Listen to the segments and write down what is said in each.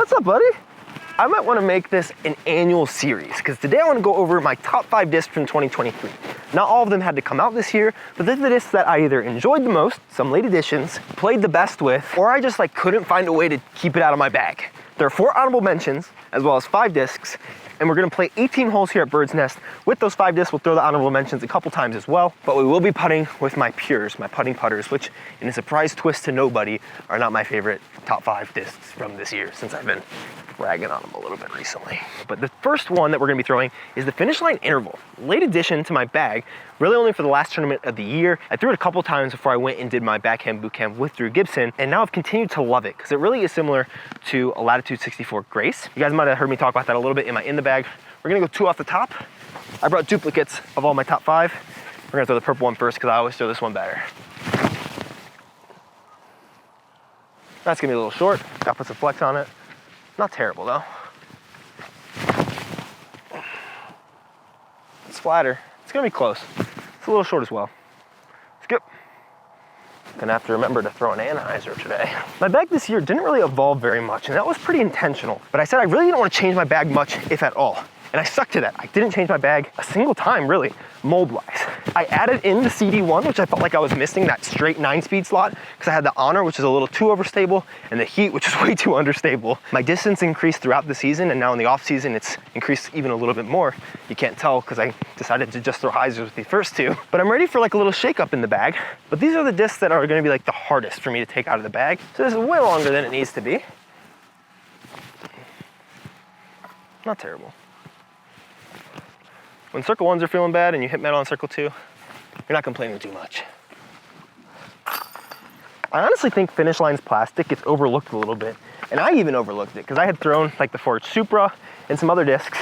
What's up, buddy? I might want to make this an annual series because today I want to go over my top 5 discs from 2023. Not all of them had to come out this year, but these are the discs that I either enjoyed the most, some late editions, played the best with, or I just like couldn't find a way to keep it out of my bag. There are 4 honorable mentions, as well as 5 discs, and we're gonna play 18 holes here at Bird's Nest. With those 5 discs, we'll throw the honorable mentions a couple times as well, but we will be putting with my pures, my putting putters, which in a surprise twist to nobody, are not my favorite top 5 discs from this year, since I've been ragging on them a little bit recently. But the first one that we're gonna be throwing is the Finish Line Interval. Late addition to my bag, really only for the last tournament of the year. I threw it a couple times before I went and did my backhand boot camp with Drew Gibson, and now I've continued to love it because it really is similar to a Latitude 64 Grace. You guys might have heard me talk about that a little bit in my In the Bag. We're gonna go 2 off the top. I brought duplicates of all my top 5. We're gonna throw the purple one first because I always throw this one better. That's gonna be a little short. Gotta put some flex on it. Not terrible though. It's flatter. It's gonna be close. It's a little short as well. Skip. Gonna have to remember to throw an anhyzer today. My bag this year didn't really evolve very much, and that was pretty intentional. But I said I really didn't want to change my bag much, if at all. And I stuck to that. I didn't change my bag a single time, really, mold-wise. I added in the CD1, which I felt like I was missing that straight 9-speed slot, because I had the Honor, which is a little too overstable, and the Heat, which is way too understable. My distance increased throughout the season, and now in the off-season, it's increased even a little bit more. You can't tell, because I decided to just throw hyzers with the first 2. But I'm ready for like a little shake-up in the bag. But these are the discs that are gonna be like the hardest for me to take out of the bag. So this is way longer than it needs to be. Not terrible. When circle 1s are feeling bad and you hit metal on circle 2, you're not complaining too much. I honestly think Finish Line's plastic gets overlooked a little bit, and I even overlooked it because I had thrown like the Forge Supra and some other discs.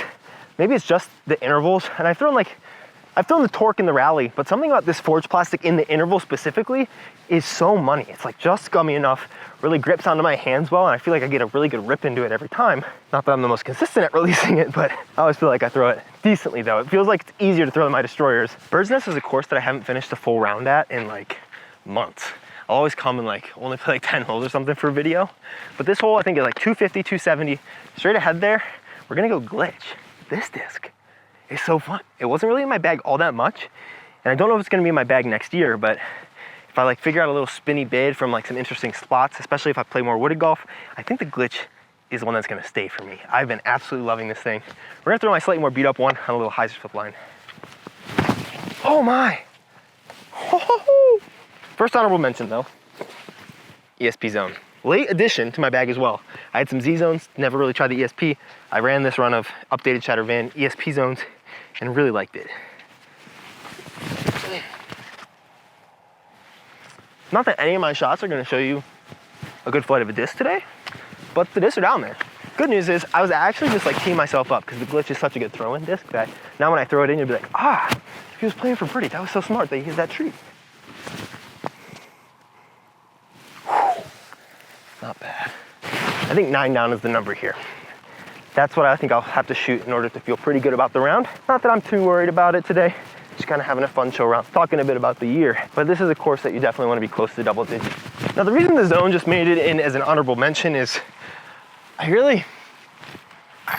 Maybe it's just the intervals, and I've thrown the Torque in the Rally, but something about this Forge plastic in the interval specifically is so money. It's like just gummy enough, really grips onto my hands well, and I feel like I get a really good rip into it every time. Not that I'm the most consistent at releasing it, but I always feel like I throw it decently though. It feels like it's easier to throw than my Destroyers. Bird's Nest is a course that I haven't finished a full round at in like months. I'll always come and like only play like 10 holes or something for a video. But this hole I think is like 250, 270. Straight ahead there, we're gonna go glitch. This disc is so fun. It wasn't really in my bag all that much, and I don't know if it's gonna be in my bag next year, but if I like figure out a little spinny bid from like some interesting spots, especially if I play more wooded golf, I think the glitch is the one that's gonna stay for me. I've been absolutely loving this thing. We're gonna throw my slightly more beat up one on a little hyzer flip line. Oh my! First honorable mention though, ESP zone. Late addition to my bag as well. I had some Z zones, never really tried the ESP. I ran this run of updated Shatter Van ESP zones and really liked it. Not that any of my shots are gonna show you a good flight of a disc today, but the discs are down there. Good news is I was actually just like teeing myself up because the glitch is such a good throw-in disc that now when I throw it in, you'll be like, ah, he was playing for birdie. That was so smart that he hit that tree. Whew. Not bad. I think 9 down is the number here. That's what I think I'll have to shoot in order to feel pretty good about the round. Not that I'm too worried about it today. Just kind of having a fun show around, talking a bit about the year. But this is a course that you definitely want to be close to double digits. Now the reason the zone just made it in as an honorable mention is I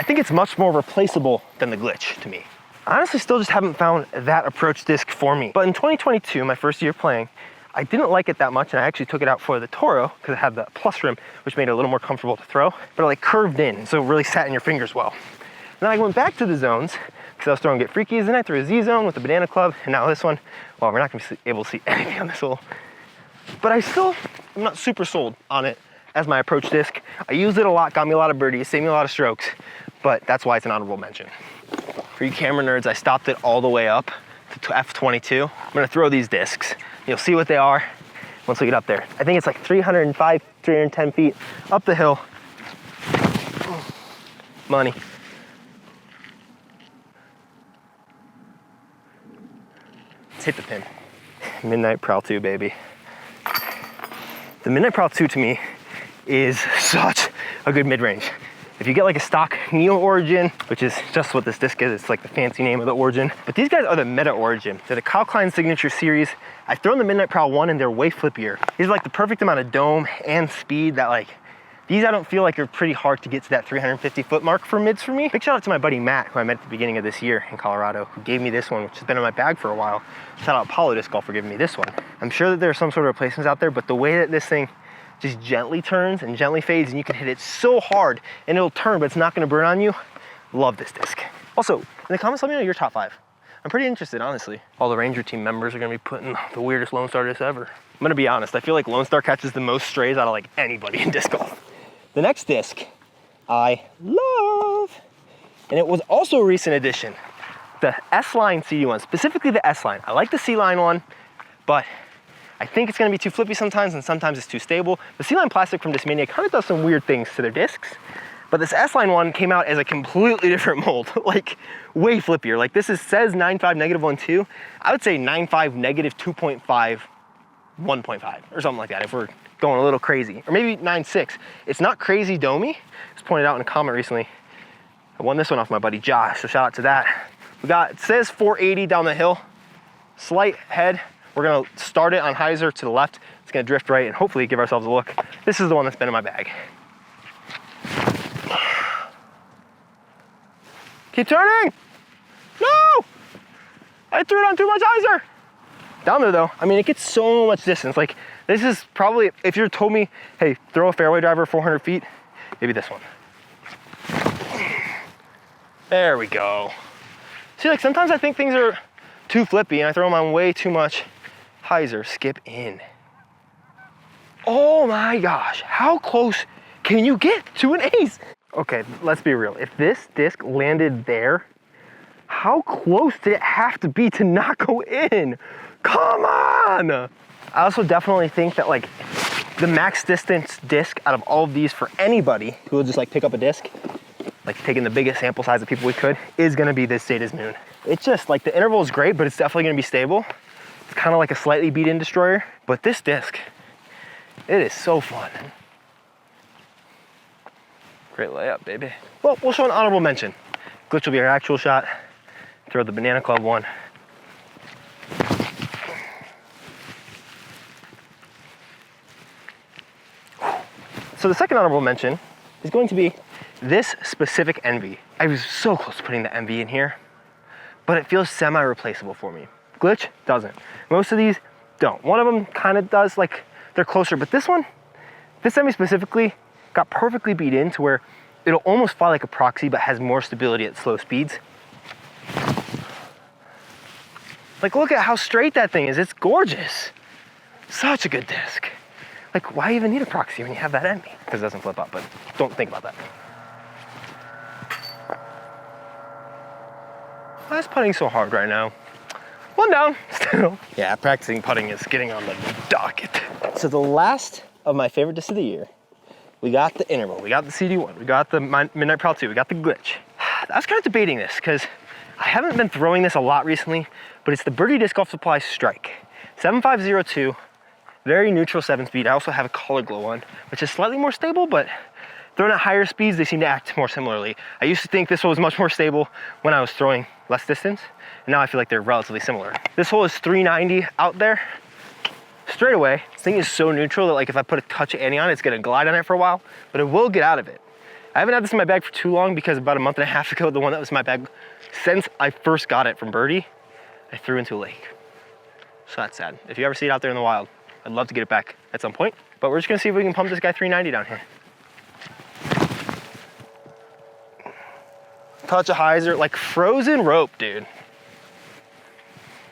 think it's much more replaceable than the glitch to me. I honestly still just haven't found that approach disc for me. But in 2022, my first year playing, I didn't like it that much, and I actually took it out for the Toro because it had the plus rim, which made it a little more comfortable to throw, but it like curved in, so it really sat in your fingers well. And then I went back to the zones because I was throwing Get Freakies, and I threw a Z zone with the Banana Club, and now this one, well, we're not gonna be able to see anything on this hole. But I'm not super sold on it as my approach disc. I used it a lot, got me a lot of birdies, saved me a lot of strokes, but that's why it's an honorable mention. For you camera nerds, I stopped it all the way up to F22. I'm gonna throw these discs. You'll see what they are once we get up there. I think it's like 305, 310 feet up the hill. Money. Let's hit the pin. Midnight Prow II, baby. The Midnight Prow II to me is such a good mid-range. If you get like a stock Neo Origin, which is just what this disc is, it's like the fancy name of the Origin. But these guys are the Meta Origin. They're the Kyle Klein Signature Series. I've thrown the Midnight Prow 1 and they're way flippier. These are like the perfect amount of dome and speed that like, These I don't feel like are pretty hard to get to that 350 foot mark for mids for me. Big shout out to my buddy Matt, who I met at the beginning of this year in Colorado, who gave me this one, which has been in my bag for a while. Shout out Apollo Disc Golf for giving me this one. I'm sure that there are some sort of replacements out there, but the way that this thing just gently turns and gently fades, and you can hit it so hard and it'll turn, but it's not gonna burn on you. Love this disc. Also, in the comments, let me know your top 5. I'm pretty interested, honestly. All the Ranger team members are gonna be putting the weirdest Lone Star disc ever. I'm gonna be honest, I feel like Lone Star catches the most strays out of like anybody in disc golf. The next disc I love, and it was also a recent addition, the S-Line CD1, specifically the S-Line. I like the C-Line one, but I think it's gonna be too flippy sometimes, and sometimes it's too stable. The C-Line plastic from Discmania kind of does some weird things to their discs, but this S-Line one came out as a completely different mold, like way flippier. Like this says 9.5 -1.2. I would say 9.5 -2.5, 1.5 or something like that if we're going a little crazy, or maybe 9.6. It's not crazy domey. It was pointed out in a comment recently. I won this one off my buddy Josh, so shout out to that. It says 480 down the hill, slight head. We're gonna start it on hyzer to the left. It's gonna drift right and hopefully give ourselves a look. This is the one that's been in my bag. Keep turning! No! I threw it on too much hyzer! Down there though, I mean, it gets so much distance. Like, this is probably, if you told me, hey, throw a fairway driver 400 feet, maybe this one. There we go. See, like sometimes I think things are too flippy and I throw them on way too much hyzer. Skip in. Oh my gosh, how close can you get to an ace? Okay, let's be real. If this disc landed there, how close did it have to be to not go in? Come on! I also definitely think that like the max distance disc out of all of these for anybody who will just like pick up a disc, like taking the biggest sample size of people we could, is gonna be this Zeta's Moon. It's just like the interval is great, but it's definitely gonna be stable. It's kind of like a slightly beat in destroyer, but this disc, it is so fun. Great layup, baby. Well, we'll show an honorable mention. Glitch will be our actual shot. Throw the Banana Club one. So the second honorable mention is going to be this specific Envy. I was so close to putting the Envy in here, but it feels semi-replaceable for me. Glitch doesn't. Most of these don't. One of them kind of does, like they're closer, but this one, this Envy specifically, got perfectly beat in to where it'll almost fly like a proxy, but has more stability at slow speeds. Like, look at how straight that thing is. It's gorgeous. Such a good disc. Like, why even need a proxy when you have that Envy? Because it doesn't flip up, but don't think about that. Why is putting so hard right now? One down, still. Yeah, practicing putting is getting on the docket. So the last of my favorite discs of the year, we got the interval, we got the CD1, we got the Midnight Prow II, we got the Glitch. I was kind of debating this because I haven't been throwing this a lot recently, but it's the Birdie Disc Golf Supply Strike. 7502, very neutral 7-speed. I also have a Color Glow one, which is slightly more stable, but thrown at higher speeds, they seem to act more similarly. I used to think this one was much more stable when I was throwing less distance, and now I feel like they're relatively similar. This hole is 390 out there. Straight away, this thing is so neutral that like if I put a touch of ante on it, it's gonna glide on it for a while, but it will get out of it. I haven't had this in my bag for too long because about a month and a half ago, the one that was in my bag since I first got it from Birdie, I threw into a lake. So that's sad. If you ever see it out there in the wild, I'd love to get it back at some point, but we're just gonna see if we can pump this guy 390 down here. Touch of hyzer, like frozen rope, dude.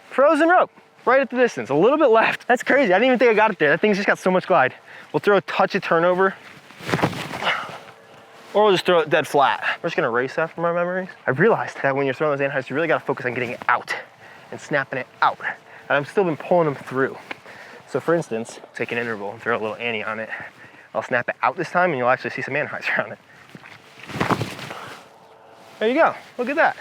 Frozen rope. Right at the distance, a little bit left. That's crazy, I didn't even think I got it there. That thing's just got so much glide. We'll throw a touch of turnover, or we'll just throw it dead flat. We're just gonna erase that from our memories. I realized that when you're throwing those anhyders, you really gotta focus on getting it out and snapping it out. And I've still been pulling them through. So for instance, take an interval and throw a little ante on it. I'll snap it out this time and you'll actually see some anhyzer on it. There you go, look at that.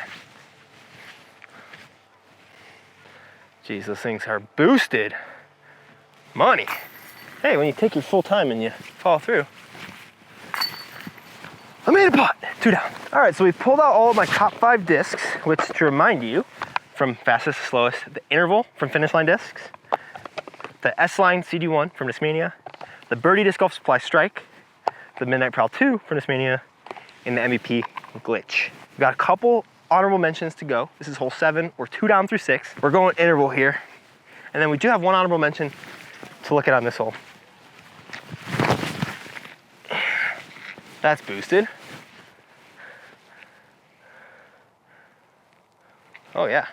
Jeez, those things are boosted. Money. Hey, when you take your full time and you follow through. I made a putt, 2 down. All right, so we pulled out all of my top 5 discs, which to remind you, from fastest to slowest, the interval from Finish Line Discs, the S-Line CD1 from Discmania, the Birdie Disc Golf Supply Strike, the Midnight Prow II for Discmania in the MVP glitch. We've got a couple honorable mentions to go. This is hole 7. We're 2 down through 6. We're going interval here. And then we do have one honorable mention to look at on this hole. That's boosted. Oh yeah.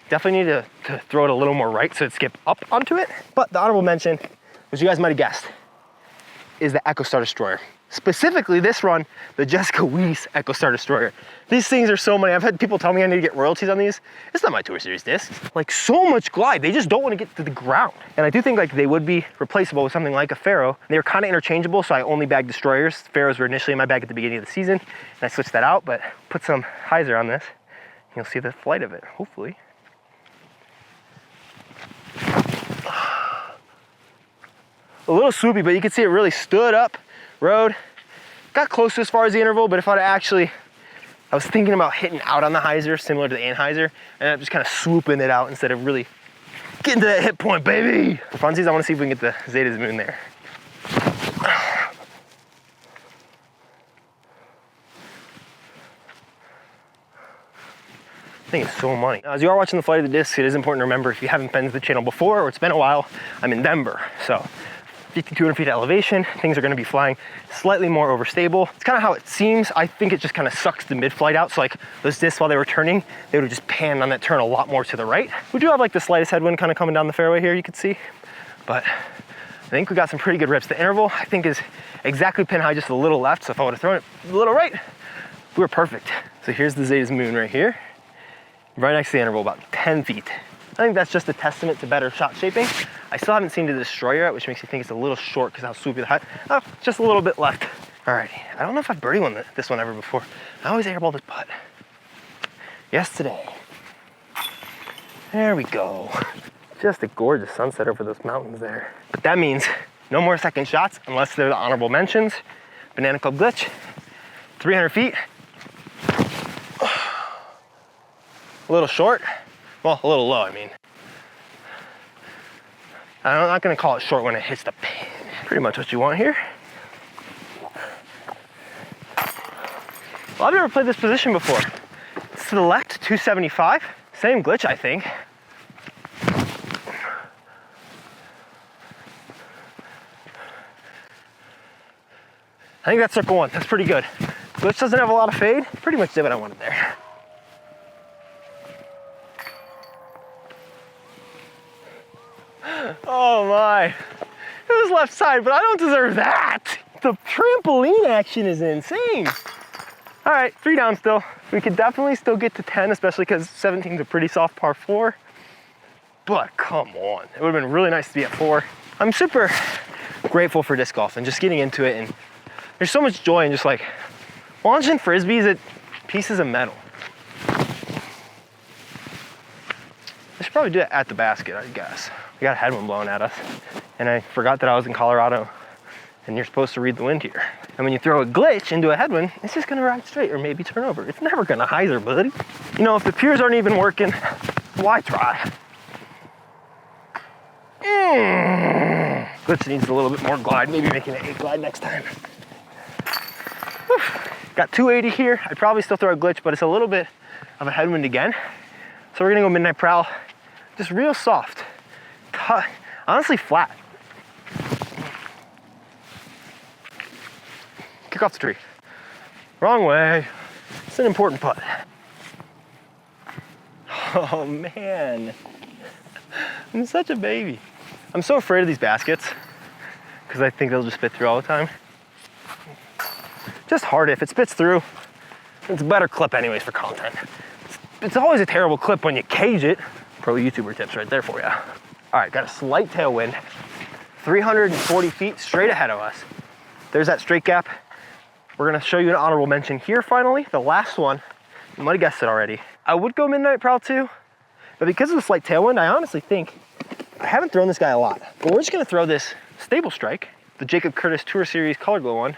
Definitely need to throw it a little more right so it skip up onto it. But the honorable mention, which you guys might have guessed, is the Echo Star Destroyer. Specifically this run, the Jessica Weiss Echo Star Destroyer. These things are so money. I've had people tell me I need to get royalties on these. It's not my Tour Series discs. Like so much glide, they just don't want to get to the ground. And I do think like they would be replaceable with something like a Pharaoh. They were kind of interchangeable, so I only bagged Destroyers. Pharaohs were initially in my bag at the beginning of the season, and I switched that out, but put some hyzer on this. You'll see the flight of it, hopefully. A little swoopy, but you can see it really stood up, rode, got close to as far as the interval, but if I'd actually, I was thinking about hitting out on the hyzer, similar to the Anheuser, and I'm just kind of swooping it out instead of really getting to that hit point, baby. For funsies, I want to see if we can get the Zeta's Moon there. I think it's so money. Now, as you are watching the flight of the discs, it is important to remember if you haven't been to the channel before or it's been a while, I'm in Denver. So 5,200 feet elevation, things are gonna be flying slightly more overstable. It's kind of how it seems. I think it just kind of sucks the mid-flight out. So like those discs, while they were turning, they would have just panned on that turn a lot more to the right. We do have like the slightest headwind kind of coming down the fairway here, you can see. But I think we got some pretty good rips. The interval, I think, is exactly pin high, just a little left. So if I would have thrown it a little right, we were perfect. So here's the Zeta's Moon right here. Right next to the interval, about 10 feet. I think that's just a testament to better shot shaping. I still haven't seen the Destroyer yet, which makes me think it's a little short because how swoopy the height. Oh, just a little bit left. Alrighty, I don't know if I've birdied this one ever before. I always airball this putt. Yesterday. There we go. Just a gorgeous sunset over those mountains there. But that means no more second shots unless they're the honorable mentions. Banana Club glitch, 300 feet. A little short, well, a little low, I mean. I'm not gonna call it short when it hits the pin. Pretty much what you want here. Well, I've never played this position before. It's to the left, 275. Same glitch, I think. I think that's circle 1, that's pretty good. Glitch doesn't have a lot of fade. Pretty much did what I wanted there. Oh my, it was left side, but I don't deserve that. The trampoline action is insane. All right, 3 down still. We could definitely still get to 10, especially because 17 is a pretty soft par 4. But come on, it would have been really nice to be at 4. I'm super grateful for disc golf and just getting into it, and there's so much joy in just like launching frisbees at pieces of metal. I should probably do it at the basket, I guess. We got a headwind blowing at us, and I forgot that I was in Colorado, and you're supposed to read the wind here. And when you throw a glitch into a headwind, it's just gonna ride straight or maybe turn over. It's never gonna hyzer, buddy. You know, if the piers aren't even working, why try? Glitch needs a little bit more glide, maybe making an 8 glide next time. Whew. Got 280 here. I'd probably still throw a glitch, but it's a little bit of a headwind again. So we're gonna go Midnight Prowl, just real soft. Honestly flat. Kick off the tree. Wrong way. It's an important putt. Oh man. I'm such a baby. I'm so afraid of these baskets because I think they'll just spit through all the time. Just hard. If it spits through, it's a better clip anyways for content. It's always a terrible clip when you cage it. Pro YouTuber tips right there for you. All right, got a slight tailwind, 340 feet straight ahead of us. There's that straight gap. We're gonna show you an honorable mention here finally, the last one. You might have guessed it already. I would go Midnight Prowl II, but because of the slight tailwind, I honestly think, I haven't thrown this guy a lot, but we're just gonna throw this Stable Strike, the Jacob Curtis Tour Series Color Glow one,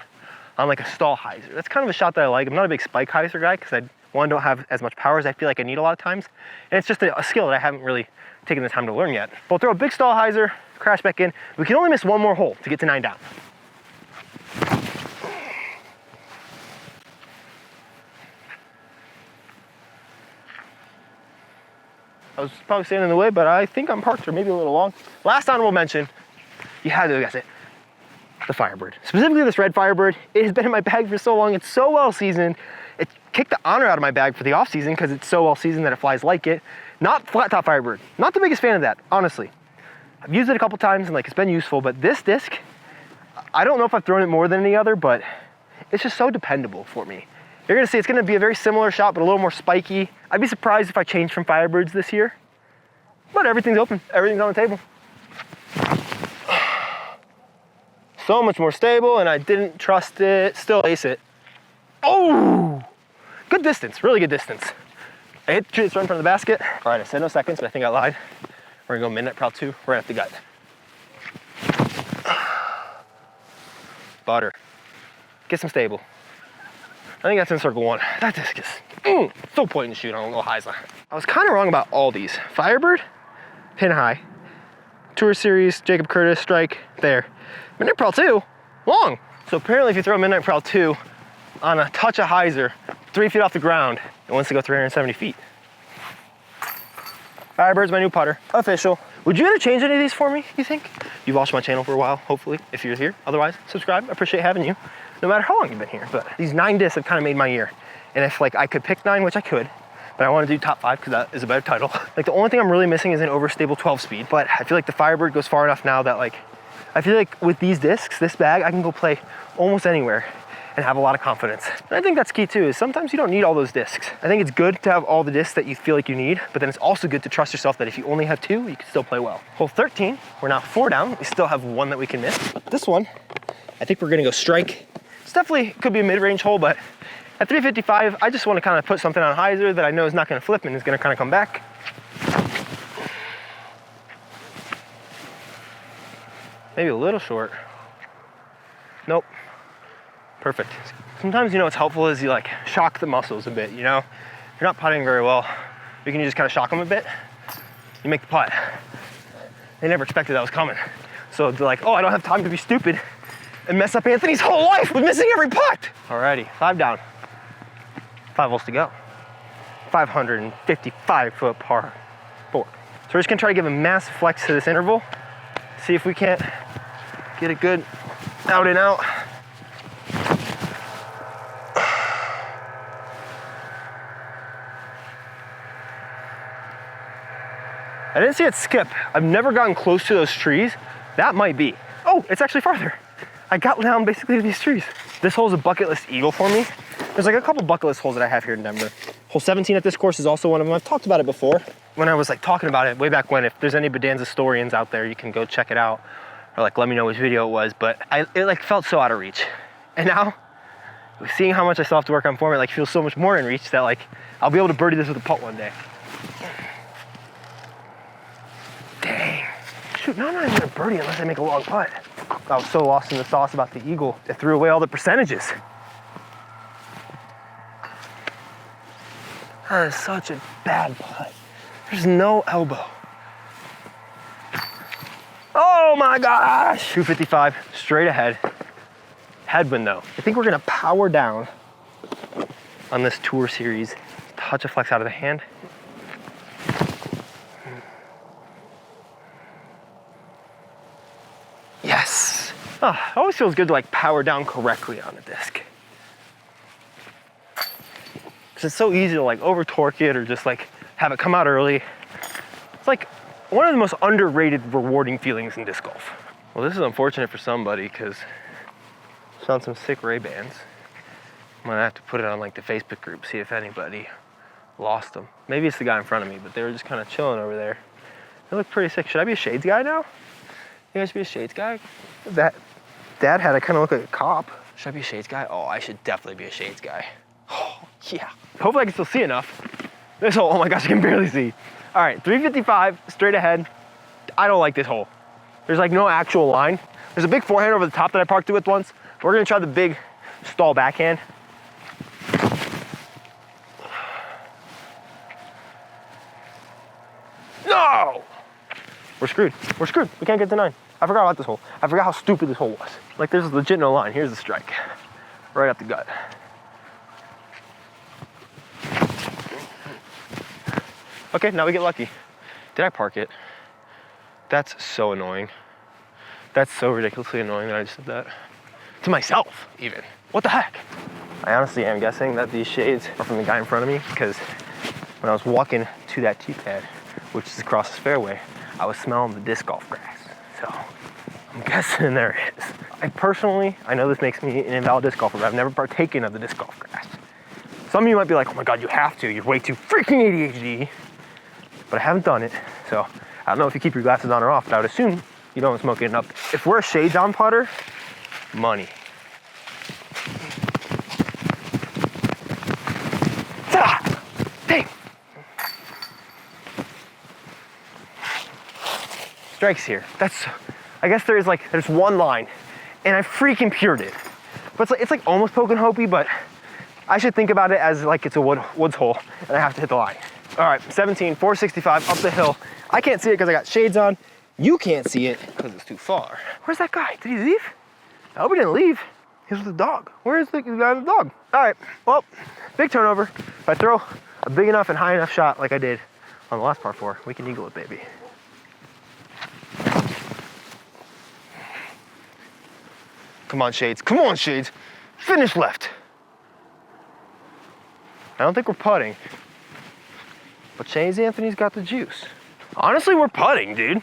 on like a stall hyzer. That's kind of a shot that I like. I'm not a big spike hyzer guy because one, don't have as much power as I feel like I need a lot of times. And it's just a skill that I haven't really taken the time to learn yet. But we'll throw a big stall hyzer, crash back in. We can only miss one more hole to get to 9 down. I was probably standing in the way, but I think I'm parked or maybe a little long. Last honorable mention, you had to guess it, the Firebird. Specifically this red Firebird. It has been in my bag for so long. It's so well seasoned. It kicked the honor out of my bag for the off season because it's so well seasoned that it flies like it. Not flat top Firebird. Not the biggest fan of that, honestly. I've used it a couple times and like it's been useful, but this disc, I don't know if I've thrown it more than any other, but it's just so dependable for me. You're gonna see it's gonna be a very similar shot, but a little more spiky. I'd be surprised if I changed from Firebirds this year, but everything's open, everything's on the table. So much more stable, and I didn't trust it, still ace it. Oh, good distance, really good distance. I hit the tree that's right in front of the basket. All right, I said no seconds, but I think I lied. We're gonna go midnight Prow II, right at the gut. Butter, get some stable. I think that's in circle one. That disc is so pointing to shoot on a little highs. I was kind of wrong about all these. Firebird, pin high. Tour Series, Jacob Curtis, strike, there. Midnight Prow II, long. So apparently if you throw a Midnight Prow II on a touch of hyzer, 3 feet off the ground, it wants to go 370 feet. Firebird's my new putter, official. Would you ever change any of these for me, you think? You've watched my channel for a while, hopefully, if you're here. Otherwise, subscribe, I appreciate having you, no matter how long you've been here. But these 9 discs have kind of made my year. And if like I could pick 9, which I could, but I want to do top 5 because that is a better title. Like the only thing I'm really missing is an overstable 12 speed, but I feel like the Firebird goes far enough now that like, I feel like with these discs, this bag, I can go play almost anywhere and have a lot of confidence. And I think that's key too, is sometimes you don't need all those discs. I think it's good to have all the discs that you feel like you need, but then it's also good to trust yourself that if you only have 2, you can still play well. Hole 13, we're now 4 down. We still have 1 that we can miss. This one, I think we're gonna go strike. It's definitely could be a mid-range hole, but at 355, I just wanna kind of put something on hyzer that I know is not gonna flip and is gonna kind of come back. Maybe a little short. Nope. Perfect. Sometimes, you know, what's helpful is you like shock the muscles a bit, you know? If you're not putting very well, you can just kind of shock them a bit. You make the putt. They never expected that was coming. So they're like, oh, I don't have time to be stupid and mess up Anthony's whole life with missing every putt. Alrighty, 5 down. 5 holes to go. 555 foot par 4. So we're just gonna try to give a massive flex to this interval. See if we can't get a good out and out. I didn't see it skip. I've never gotten close to those trees. That might be. Oh, it's actually farther. I got down basically to these trees. This hole is a bucket list eagle for me. There's like a couple bucket list holes that I have here in Denver. Hole 17 at this course is also one of them. I've talked about it before. When I was like talking about it way back when, if there's any Bedanza historians out there, you can go check it out or like let me know which video it was, but it like felt so out of reach. And now, seeing how much I still have to work on form, it like feels so much more in reach that like I'll be able to birdie this with a putt one day. Dang. Shoot, now I'm not even gonna birdie unless I make a long putt. I was so lost in the sauce about the eagle, I threw away all the percentages. That is such a bad putt. There's no elbow. Oh my gosh! 255, straight ahead. Headwind though. I think we're gonna power down on this Tour Series. Touch a flex out of the hand. Yes! Oh, it always feels good to like power down correctly on a disc. Because it's so easy to like over torque it or just like have it come out early. It's like one of the most underrated rewarding feelings in disc golf. Well, this is unfortunate for somebody because I found some sick Ray-Bans. I'm gonna have to put it on like the Facebook group, see if anybody lost them. Maybe it's the guy in front of me, but they were just kind of chilling over there. They look pretty sick. Should I be a shades guy now? You guys should be a shades guy? That dad had to kind of look like a cop. Should I be a shades guy? Oh, I should definitely be a shades guy. Oh, yeah. Hopefully I can still see enough. This hole, oh my gosh, I can barely see. All right, 355, straight ahead. I don't like this hole. There's like no actual line. There's a big forehand over the top that I parked it with once. We're gonna try the big stall backhand. No! We're screwed. We're screwed. We can't get to 9. I forgot about this hole. I forgot how stupid this hole was. Like there's legit no line. Here's the strike. Right up the gut. Okay, now we get lucky. Did I park it? That's so annoying. That's so ridiculously annoying that I just did that. To myself, even. What the heck? I honestly am guessing that these shades are from the guy in front of me because when I was walking to that tee pad, which is across this fairway, I was smelling the disc golf grass. So I'm guessing there it is. I know this makes me an invalid disc golfer, but I've never partaken of the disc golf grass. Some of you might be like, oh my God, you have to. You're way too freaking ADHD. But I haven't done it. So I don't know if you keep your glasses on or off, but I would assume you don't smoke it up. If we're a shades on putter, money. Ah, dang. Strikes here. I guess there's one line, and I freaking pured it. But it's like almost poking Hopi, but I should think about it as like it's a woods hole, and I have to hit the line. All right, 17, 465 up the hill. I can't see it because I got shades on. You can't see it because it's too far. Where's that guy? Did he leave? I hope he didn't leave. He was with the dog. Where is the guy with the dog? All right, well, big turnover. If I throw a big enough and high enough shot like I did on the last par 4, we can eagle it, baby. Come on, shades. Come on, shades. Finish left. I don't think we're putting, but Chase Anthony's got the juice. Honestly, we're putting, dude.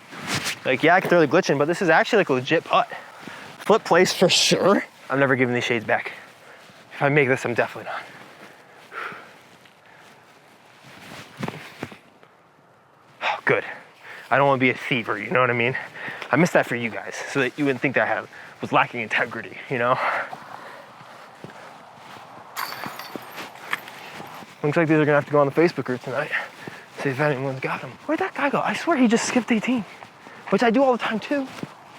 Like, yeah, I can throw the glitch in, but this is actually like a legit putt. Flip place for sure. I'm never giving these shades back. If I make this, I'm definitely not. Oh, good. I don't want to be a thiever, you know what I mean? I missed that for you guys, so that you wouldn't think that I was lacking integrity, you know? Looks like these are gonna have to go on the Facebook group tonight. See if anyone's got them. Where'd that guy go? I swear he just skipped 18, which I do all the time too.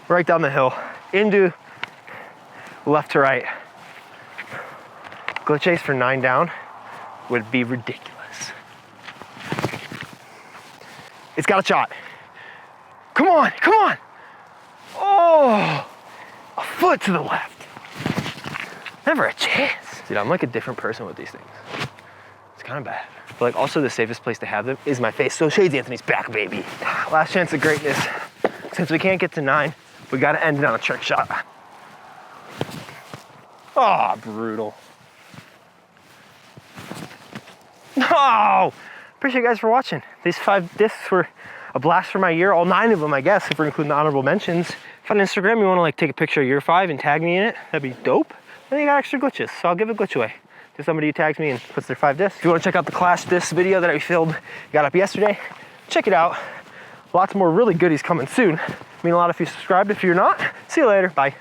Right down the hill, into left to right. Glitch ace for 9 down would be ridiculous. It's got a shot. Come on, come on. Oh, a foot to the left. Never a chance. Dude, I'm like a different person with these things. It's kind of bad. But like also the safest place to have them is my face. So Shades Anthony's back, baby. Last chance of greatness. Since we can't get to 9, we gotta end it on a trick shot. Oh, brutal. No! Appreciate you guys for watching. These 5 discs were a blast for my year. All 9 of them, I guess, if we're including the honorable mentions. If on Instagram you wanna like take a picture of year 5 and tag me in it, that'd be dope. And you got extra glitches, so I'll give a glitch away to somebody who tags me and puts their 5 discs. If you wanna check out the Clash Discs video that I filmed, got up yesterday, check it out. Lots more really goodies coming soon. I mean a lot if you subscribed. If you're not, see you later, bye.